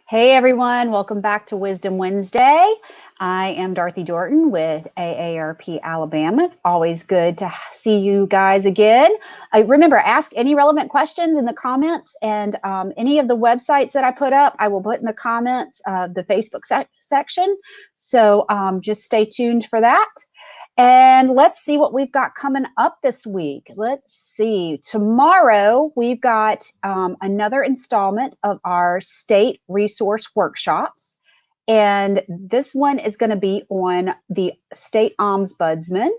Hey everyone, welcome back to Wisdom Wednesday. I am Dorothy Dorton with AARP Alabama. It's always good to see you guys again. Remember, ask any relevant questions in the comments, and any of the websites that I put up, I will put in the comments of the Facebook section. So just stay tuned for that. And let's see what we've got coming up this week. Let's see. Tomorrow, we've got another installment of our state resource workshops. And this one is going to be on the state ombudsman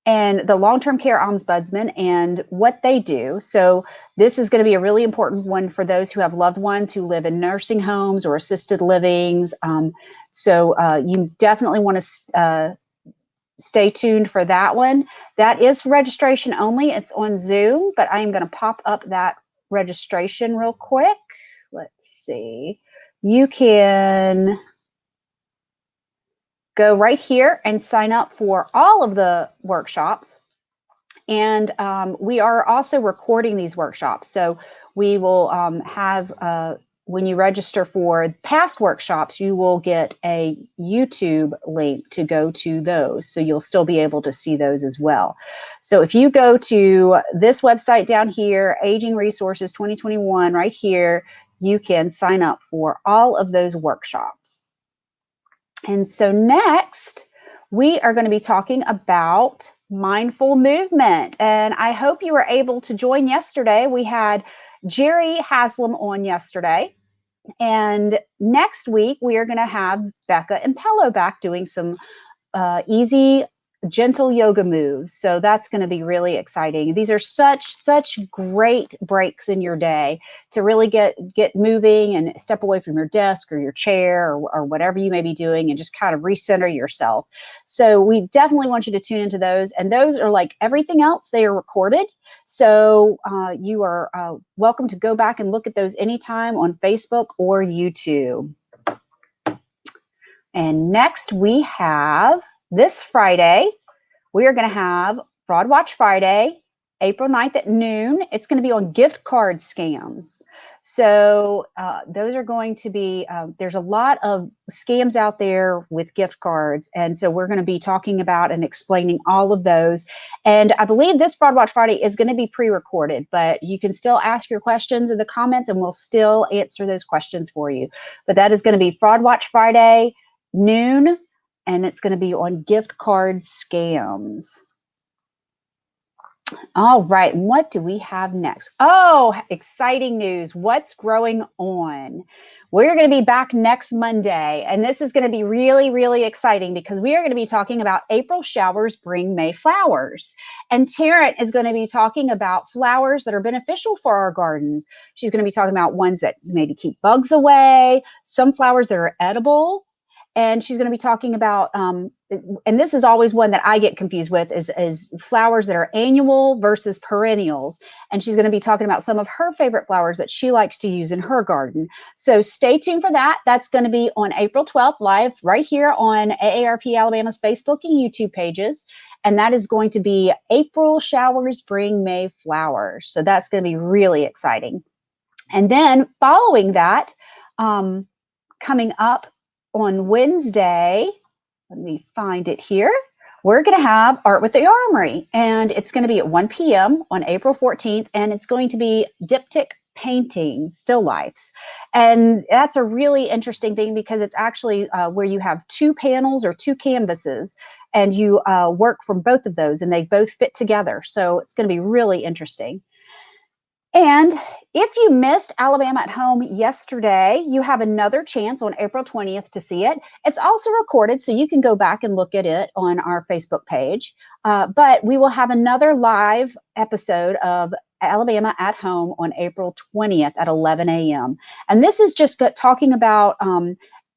and the long-term care ombudsman and what they do. So this is going to be a really important one for those who have loved ones who live in nursing homes or assisted livings. You definitely want to stay tuned for that one. That is registration only. It's on Zoom, but I am going to pop up that registration real quick. Let's see. You can go right here and sign up for all of the workshops. And we are also recording these workshops. So we will have when you register for past workshops, you will get a YouTube link to go to those. So you'll still be able to see those as well. So if you go to this website down here, Aging Resources 2021, right here, you can sign up for all of those workshops. And so next, we are going to be talking about mindful movement. And I hope you were able to join yesterday. We had Jerry Haslam on yesterday. And next week, we are going to have Becca and Pello back doing some easy, gentle yoga moves. So that's going to be really exciting. These are such great breaks in your day to really get moving and step away from your desk or your chair or whatever you may be doing and just kind of recenter yourself. So we definitely want you to tune into those. And those are like everything else, they are recorded. So you are welcome to go back and look at those anytime on Facebook or YouTube. And next we have this Friday, we are going to have Fraud Watch Friday, April 9th at noon. It's going to be on gift card scams. So those are going to be, there's a lot of scams out there with gift cards. And so we're going to be talking about and explaining all of those. And I believe this Fraud Watch Friday is going to be pre-recorded, but you can still ask your questions in the comments and we'll still answer those questions for you. But that is going to be Fraud Watch Friday, noon. And it's going to be on gift card scams. All right, what do we have next? Oh, exciting news. What's growing on? We're going to be back next Monday, and this is going to be really exciting because we are going to be talking about April showers bring May flowers. And Taryn is going to be talking about flowers that are beneficial for our gardens. She's going to be talking about ones that maybe keep bugs away, some flowers that are edible. And she's going to be talking about, and this is always one that I get confused with, is flowers that are annual versus perennials. And she's going to be talking about some of her favorite flowers that she likes to use in her garden. So stay tuned for that. That's going to be on April 12th, live right here on AARP Alabama's Facebook and YouTube pages. And that is going to be April showers bring May flowers. So that's going to be really exciting. And then following that, coming up on Wednesday, let me find it here, we're going to have Art with the Armory, and it's going to be at 1 p.m. on April 14th, and it's going to be diptych paintings, still lifes. And that's a really interesting thing because it's actually where you have two panels or two canvases, and you work from both of those, and they both fit together. So it's going to be really interesting. And if you missed Alabama at Home yesterday, you have another chance on April 20th to see it. It's also recorded, so you can go back and look at it on our Facebook page. But we will have another live episode of Alabama at Home on April 20th at 11 a.m. And this is just talking about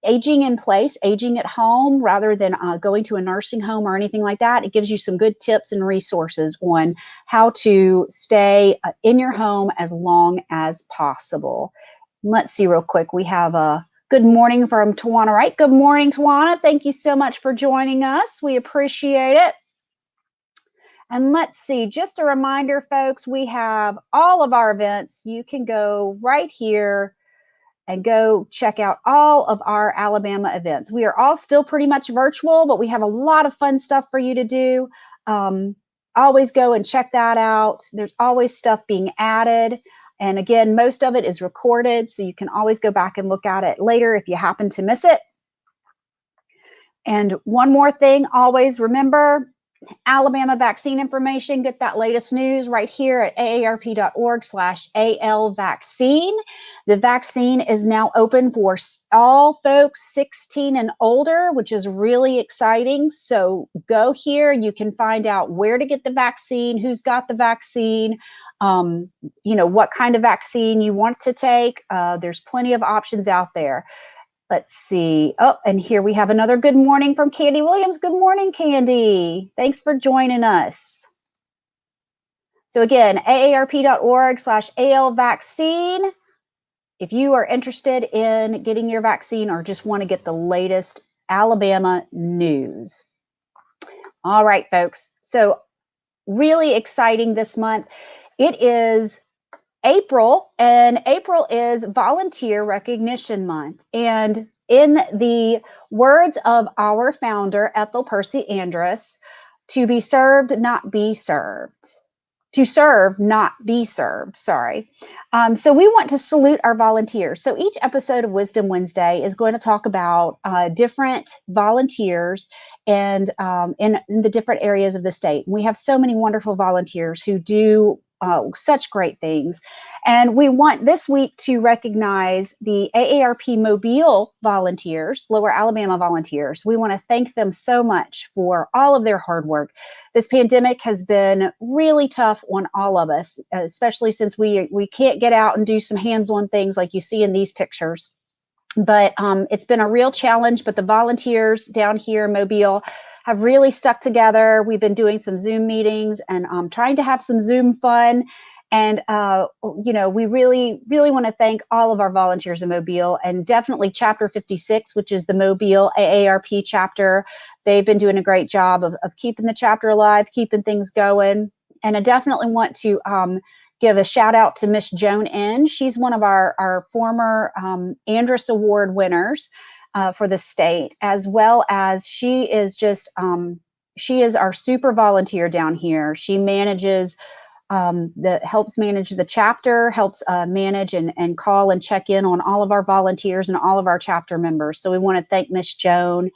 aging in place, aging at home, rather than going to a nursing home or anything like that. It gives you some good tips and resources on how to stay in your home as long as possible. Let's see real quick. We have a good morning from Tawana Wright. Good morning, Tawana. Thank you so much for joining us. We appreciate it. And let's see, just a reminder, folks, we have all of our events. You can go right here and go check out all of our Alabama events. We are all still pretty much virtual, but we have a lot of fun stuff for you to do. Always go and check that out. There's always stuff being added. And again, most of it is recorded, so you can always go back and look at it later if you happen to miss it. And one more thing, always remember, Alabama vaccine information, get that latest news right here at aarp.org/AL vaccine. The vaccine is now open for all folks 16 and older, which is really exciting. So go here, you can find out where to get the vaccine, who's got the vaccine, what kind of vaccine you want to take. There's plenty of options out there. Let's see. Oh, and here we have another good morning from Candy Williams. Good morning, Candy. Thanks for joining us. So again, aarp.org/AL vaccine. If you are interested in getting your vaccine or just want to get the latest Alabama news. All right, folks. So really exciting this month. It is April, and April is Volunteer Recognition Month. And in the words of our founder, Ethel Percy Andrus, to be served, not be served. To serve, not be served, sorry. So we want to salute our volunteers. So each episode of Wisdom Wednesday is going to talk about different volunteers and in the different areas of the state. We have so many wonderful volunteers who do such great things. And we want this week to recognize the AARP Mobile volunteers, Lower Alabama volunteers. We want to thank them so much for all of their hard work. This pandemic has been really tough on all of us, especially since we can't get out and do some hands-on things like you see in these pictures. But it's been a real challenge, but the volunteers down here in Mobile have really stuck together. We've been doing some Zoom meetings and trying to have some Zoom fun. And, we really, really want to thank all of our volunteers in Mobile, and definitely Chapter 56, which is the Mobile AARP chapter. They've been doing a great job of keeping the chapter alive, keeping things going. And I definitely want to give a shout out to Miss Joan N. She's one of our former Andrus Award winners for the state, as well as she is our super volunteer down here. She manages helps manage the chapter, helps manage and call and check in on all of our volunteers and all of our chapter members. So we want to thank Miss Joan.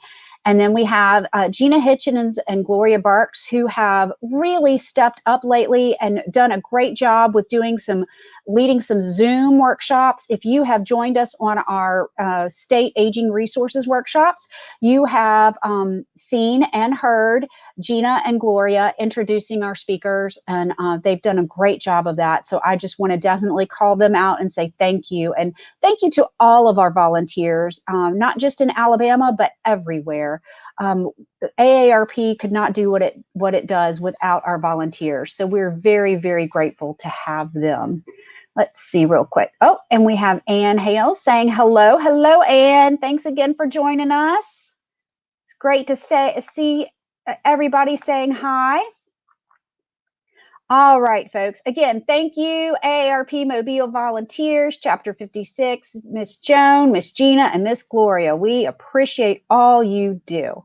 And then we have Gina Hitchens and Gloria Barks, who have really stepped up lately and done a great job with leading some Zoom workshops. If you have joined us on our state aging resources workshops, you have seen and heard Gina and Gloria introducing our speakers, and they've done a great job of that. So I just want to definitely call them out and say thank you. And thank you to all of our volunteers, not just in Alabama, but everywhere. AARP could not do what it does without our volunteers. So we're very, very grateful to have them. Let's see real quick. Oh, and we have Ann Hales saying hello. Hello, Ann. Thanks again for joining us. It's great to see everybody saying hi. All right, folks. Again, thank you, AARP Mobile volunteers, Chapter 56, Miss Joan, Miss Gina, and Miss Gloria. We appreciate all you do.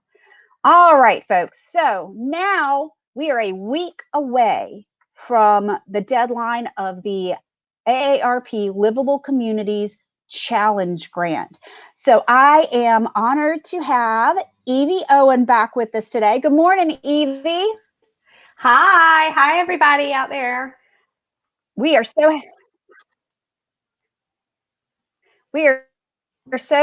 All right, folks. So now we are a week away from the deadline of the AARP Livable Communities Challenge Grant. So I am honored to have Evey Owen back with us today. Good morning, Evey. Hi everybody out there. We are so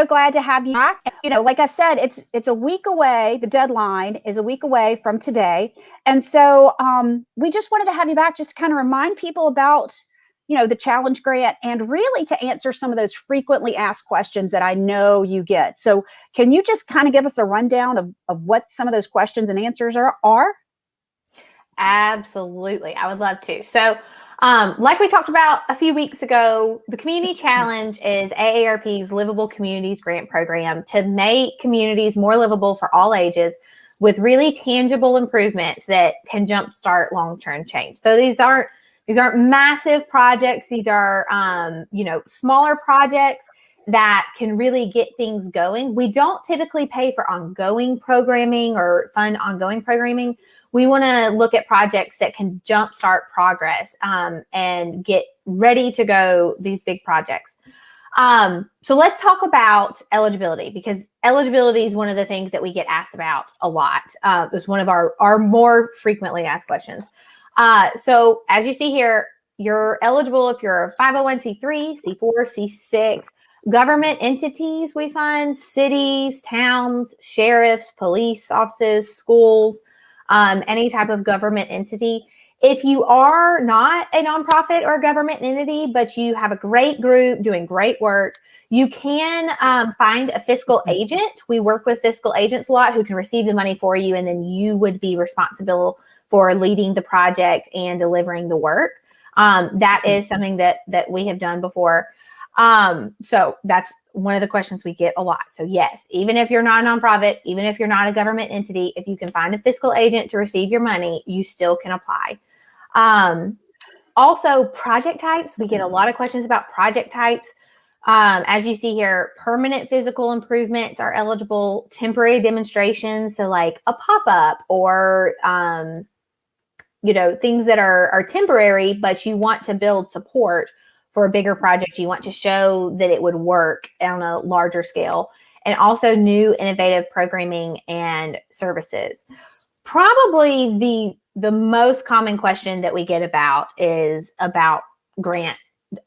glad to have you back. Like I said, it's a week away. The deadline is a week away from today. And so we just wanted to have you back just to kind of remind people about, the challenge grant, and really to answer some of those frequently asked questions that I know you get. So can you just kind of give us a rundown of what some of those questions and answers are? Absolutely. I would love to. So like we talked about a few weeks ago, the Community Challenge is AARP's Livable Communities Grant Program to make communities more livable for all ages with really tangible improvements that can jumpstart long-term change. So these aren't These aren't massive projects. These are, smaller projects that can really get things going. We don't typically pay for ongoing programming or fund ongoing programming. We want to look at projects that can jumpstart progress and get ready to go, these big projects. So let's talk about eligibility, because eligibility is one of the things that we get asked about a lot. It's one of our more frequently asked questions. So as you see here, you're eligible if you're a 501c3, C4, C6, government entities, we find cities, towns, sheriffs, police offices, schools, any type of government entity. If you are not a nonprofit or a government entity, but you have a great group doing great work, you can find a fiscal agent. We work with fiscal agents a lot who can receive the money for you, and then you would be responsible for leading the project and delivering the work. That is something that we have done before. So that's one of the questions we get a lot. So yes, even if you're not a nonprofit, even if you're not a government entity, if you can find a fiscal agent to receive your money, you still can apply. Also, project types. We get a lot of questions about project types. As you see here, permanent physical improvements are eligible, temporary demonstrations. So like a pop-up or, things that are temporary, but you want to build support for a bigger project. You want to show that it would work on a larger scale. And also new innovative programming and services. Probably the most common question that we get about is about grant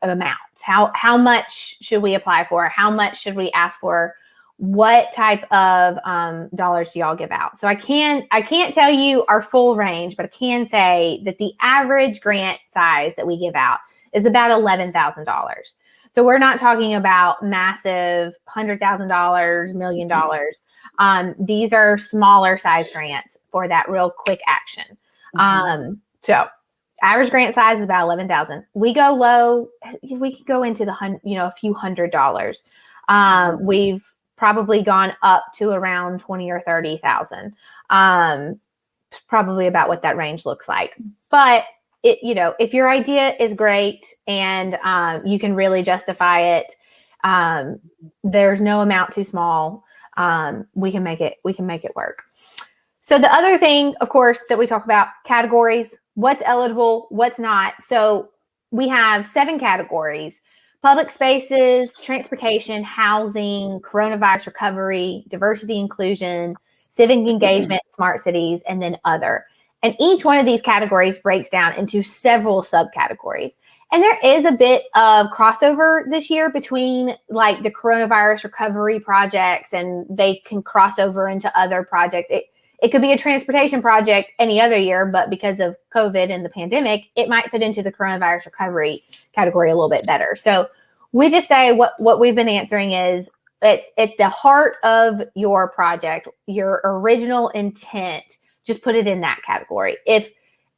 amounts. How much should we apply for? How much should we ask for? What type of dollars do y'all give out? So I can't tell you our full range, but I can say that the average grant size that we give out is about $11,000. So we're not talking about massive $100,000, $1 million. These are smaller size grants for that real quick action. So average grant size is about $11,000. We go low, we could go into a few $100s. We've probably gone up to around 20 or 30,000. Probably about what that range looks like. But if your idea is great and you can really justify it, there's no amount too small. We can make it work. So the other thing, of course, that we talk about, categories, what's eligible, what's not. So we have 7 categories: public spaces, transportation, housing, coronavirus recovery, diversity inclusion, civic engagement, smart cities, and then other. And each one of these categories breaks down into several subcategories. And there is a bit of crossover this year between like the coronavirus recovery projects, and they can cross over into other projects. It could be a transportation project any other year, but because of COVID and the pandemic, it might fit into the coronavirus recovery category a little bit better. So we just say what we've been answering is at the heart of your project, your original intent, just put it in that category. If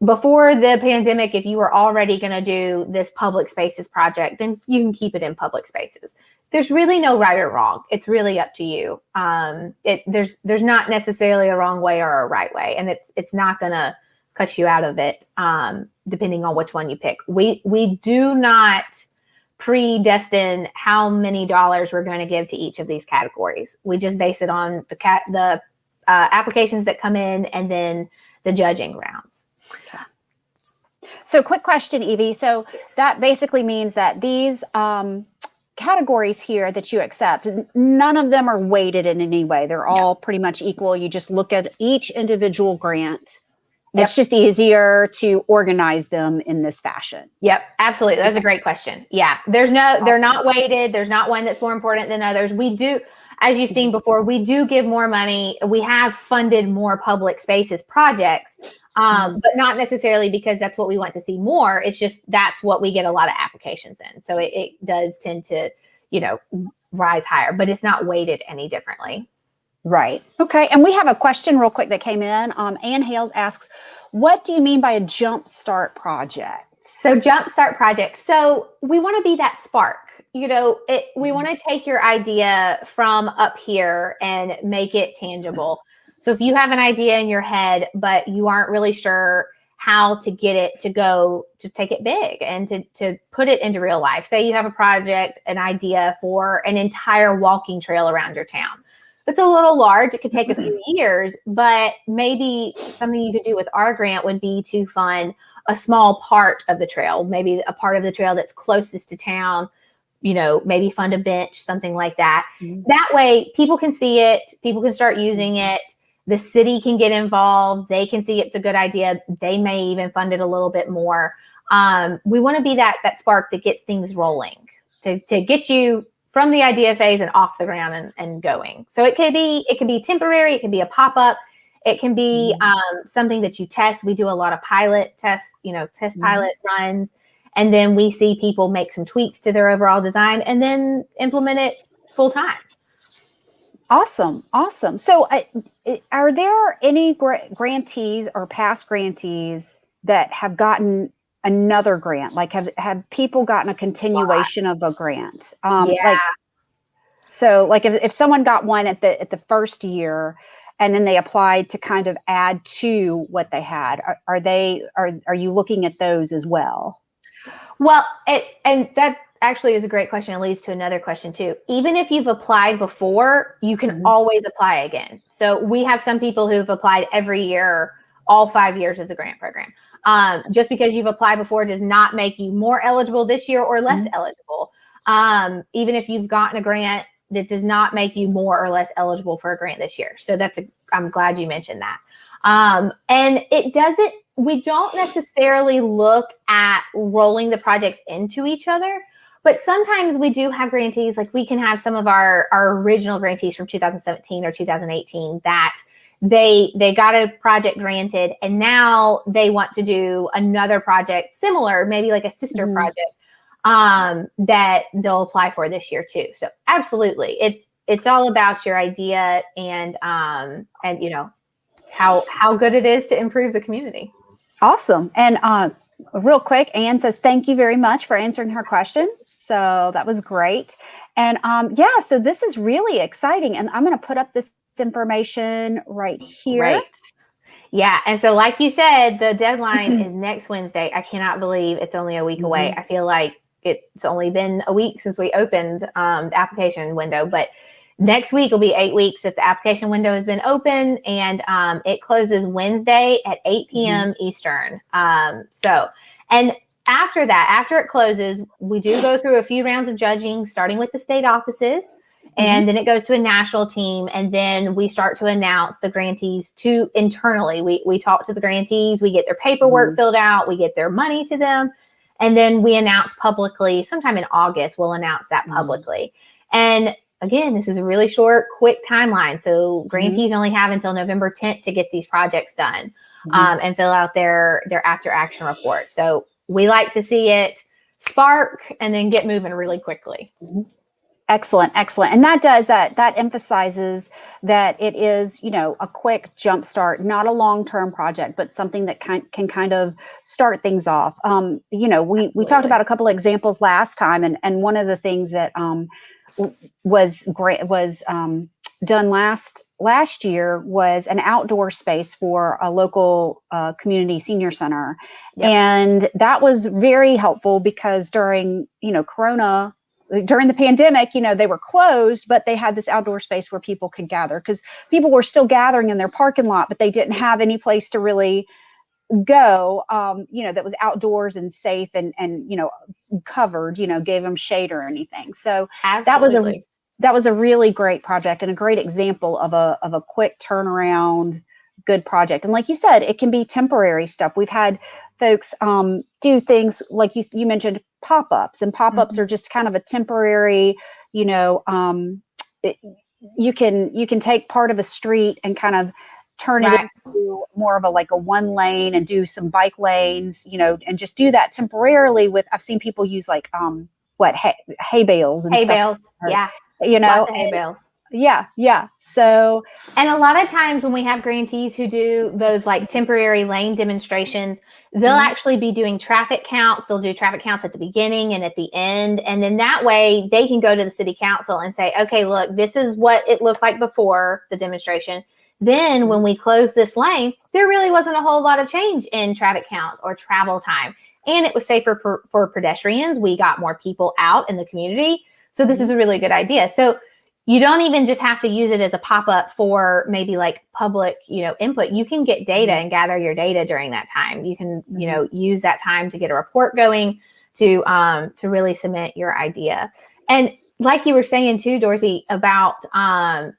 before the pandemic, if you were already going to do this public spaces project, then you can keep it in public spaces. There's really no right or wrong. It's really up to you. There's not necessarily a wrong way or a right way, and it's not going to cut you out of it depending on which one you pick. We do not predestine how many dollars we're going to give to each of these categories. We just base it on the applications that come in and then the judging rounds. Okay. So quick question, Evey. So that basically means that these categories here that you accept, none of them are weighted in any way. They're all pretty much equal. You just look at each individual grant. Yep. It's just easier to organize them in this fashion. Yep, absolutely. That's a great question. Yeah, they're not weighted. There's not one that's more important than others. We do, as you've seen before, we do give more money. We have funded more public spaces projects, but not necessarily because that's what we want to see more. It's just that's what we get a lot of applications in. So it does tend to, rise higher, but it's not weighted any differently. Right. Okay. And we have a question real quick that came in. Ann Hales asks, what do you mean by a jumpstart project? So jumpstart project. So we want to be that spark. We want to take your idea from up here and make it tangible. So if you have an idea in your head, but you aren't really sure how to get it to go to take it big and to put it into real life. Say you have a project, an idea for an entire walking trail around your town. It's a little large. It could take a few years, but maybe something you could do with our grant would be to fund a small part of the trail, maybe a part of the trail that's closest to town, maybe fund a bench, something like that. Mm-hmm. That way people can see it, people can start using it. The city can get involved. They can see it's a good idea. They may even fund it a little bit more. We want to be that spark that gets things rolling to get you from the idea phase and off the ground and going. So it can be temporary. It can be a pop-up. It can be something that you test. We do a lot of pilot tests, pilot runs. And then we see people make some tweaks to their overall design and then implement it full time. Awesome. So are there any grantees or past grantees that have gotten another grant? Like have people gotten a continuation of a grant? If someone got one at the first year and then they applied to kind of add to what they had, are you looking at those as well? Well, and that actually is a great question. It leads to another question too. Even if you've applied before, you can always apply again. So we have some people who've applied every year, all 5 years of the grant program. Just because you've applied before does not make you more eligible this year or less eligible. Even if you've gotten a grant, that does not make you more or less eligible for a grant this year. So I'm glad you mentioned that. And we don't necessarily look at rolling the projects into each other, but sometimes we do have grantees, like we can have some of our original grantees from 2017 or 2018 that they got a project granted and now they want to do another project similar, maybe like a sister project that they'll apply for this year too. So absolutely. It's all about your idea and how good it is to improve the community. Awesome. And real quick, Anne says, thank you very much for answering her question. So that was great. And so this is really exciting. And I'm going to put up this information right here. Right. Yeah. And so like you said, the deadline is next Wednesday. I cannot believe it's only a week away. I feel like it's only been a week since we opened the application window, but next week will be 8 weeks that the application window has been open, and it closes Wednesday at 8 p.m. Eastern. And after that, after it closes, we do go through a few rounds of judging, starting with the state offices, and then it goes to a national team, and then we start to announce the grantees internally. We talk to the grantees, we get their paperwork filled out, we get their money to them, and then we announce publicly, sometime in August, we'll announce that publicly. And again, this is a really short, quick timeline. So grantees only have until November 10th to get these projects done and fill out their after action report. So we like to see it spark and then get moving really quickly. Excellent. And that emphasizes that it is, a quick jump start, not a long-term project, but something that can kind of start things off. We talked about a couple of examples last time, and one of the things that was done last year was an outdoor space for a local community senior center. Yep. And that was very helpful because during the pandemic, they were closed, but they had this outdoor space where people could gather, because people were still gathering in their parking lot, but they didn't have any place to really go, that was outdoors and safe and covered, gave them shade or anything. So Absolutely. that was a really great project and a great example of a quick turnaround, good project. And like you said, it can be temporary stuff. We've had folks do things like you mentioned, pop-ups, and pop-ups are just kind of a temporary, you can take part of a street and kind of turn it into more of a one lane and do some bike lanes, and just do that temporarily I've seen people use hay bales and stuff. Bales. Yeah. Lots of hay bales. Yeah. So, and a lot of times when we have grantees who do those temporary lane demonstrations, they'll actually be doing traffic counts. They'll do traffic counts at the beginning and at the end. And then that way they can go to the city council and say, okay, look, this is what it looked like before the demonstration. Then when we closed this lane, there really wasn't a whole lot of change in traffic counts or travel time. And it was safer for pedestrians. We got more people out in the community. So this is a really good idea. So you don't even just have to use it as a pop-up for maybe like public, input. You can get data and gather your data during that time. You can, use that time to get a report going to really cement your idea. And like you were saying too, Dorothy, about one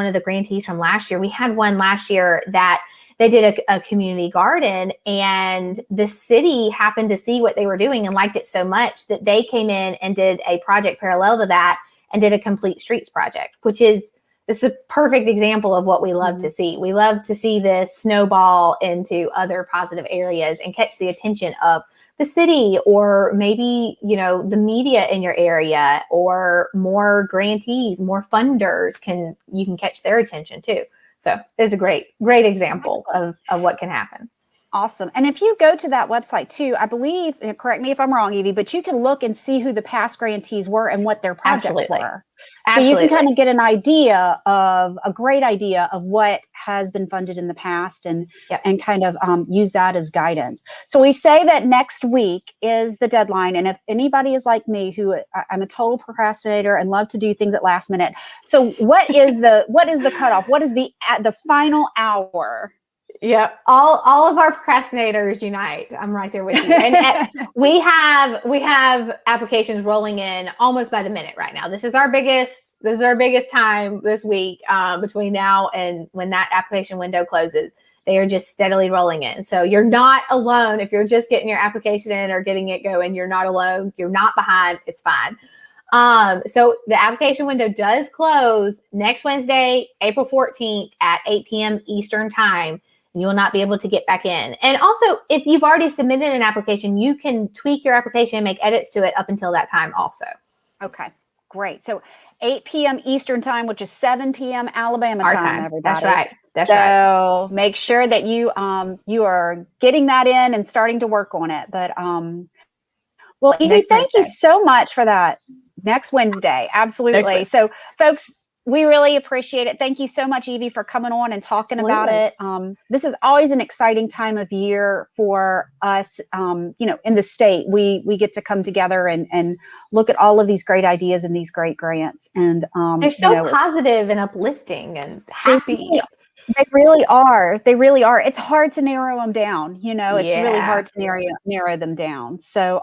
of the grantees from last year, we had one last year that they did a community garden, and the city happened to see what they were doing and liked it so much that they came in and did a project parallel to that and did a complete streets project, which is a perfect example of what we love to see. We love to see this snowball into other positive areas and catch the attention of the city, or maybe, the media in your area, or more grantees, more funders you can catch their attention too. So it's a great example of what can happen. Awesome. And if you go to that website too, I believe, correct me if I'm wrong, Evie, but you can look and see who the past grantees were and what their projects were. So you can kind of get a great idea of what has been funded in the past, and kind of use that as guidance. So we say that next week is the deadline. And if anybody is like me, who I'm a total procrastinator and love to do things at last minute. So what is the cutoff? What is the final hour? Yeah, all of our procrastinators unite. I'm right there with you. And we have applications rolling in almost by the minute right now. This is our biggest time this week, between now and when that application window closes. They are just steadily rolling in. So you're not alone. If you're just getting your application in or getting it going, you're not alone. You're not behind. It's fine. So the application window does close next Wednesday, April 14th at 8 p.m. Eastern time. You will not be able to get back in. And also, if you've already submitted an application, you can tweak your application and make edits to it up until that time also. Okay, great. So 8 p.m. Eastern time, which is 7 p.m. Alabama time, everybody. That's right. So make sure that you are getting that in and starting to work on it. But well, Evie, thank you so much for that. Next Wednesday, absolutely. So folks, we really appreciate it. Thank you so much, Evie, for coming on and talking about it. This is always an exciting time of year for us. In the state, we get to come together and look at all of these great ideas and these great grants. And they're so positive and uplifting and happy. They really are. They really are. It's hard to narrow them down. It's really hard to narrow them down. So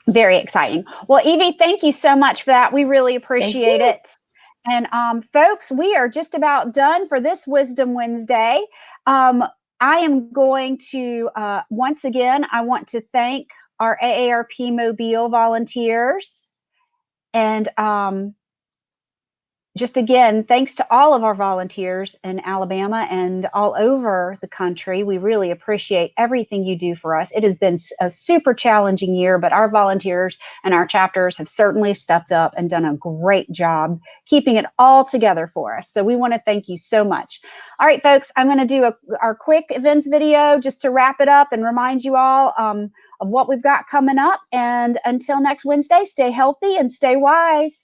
very exciting. Well, Evie, thank you so much for that. We really appreciate it. And folks, we are just about done for this Wisdom Wednesday. I am going to, once again, I want to thank our AARP Mobile volunteers. And just again, thanks to all of our volunteers in Alabama and all over the country. We really appreciate everything you do for us. It has been a super challenging year, but our volunteers and our chapters have certainly stepped up and done a great job keeping it all together for us. So we want to thank you so much. All right, folks, I'm going to do our quick events video just to wrap it up and remind you all of what we've got coming up. And until next Wednesday, stay healthy and stay wise.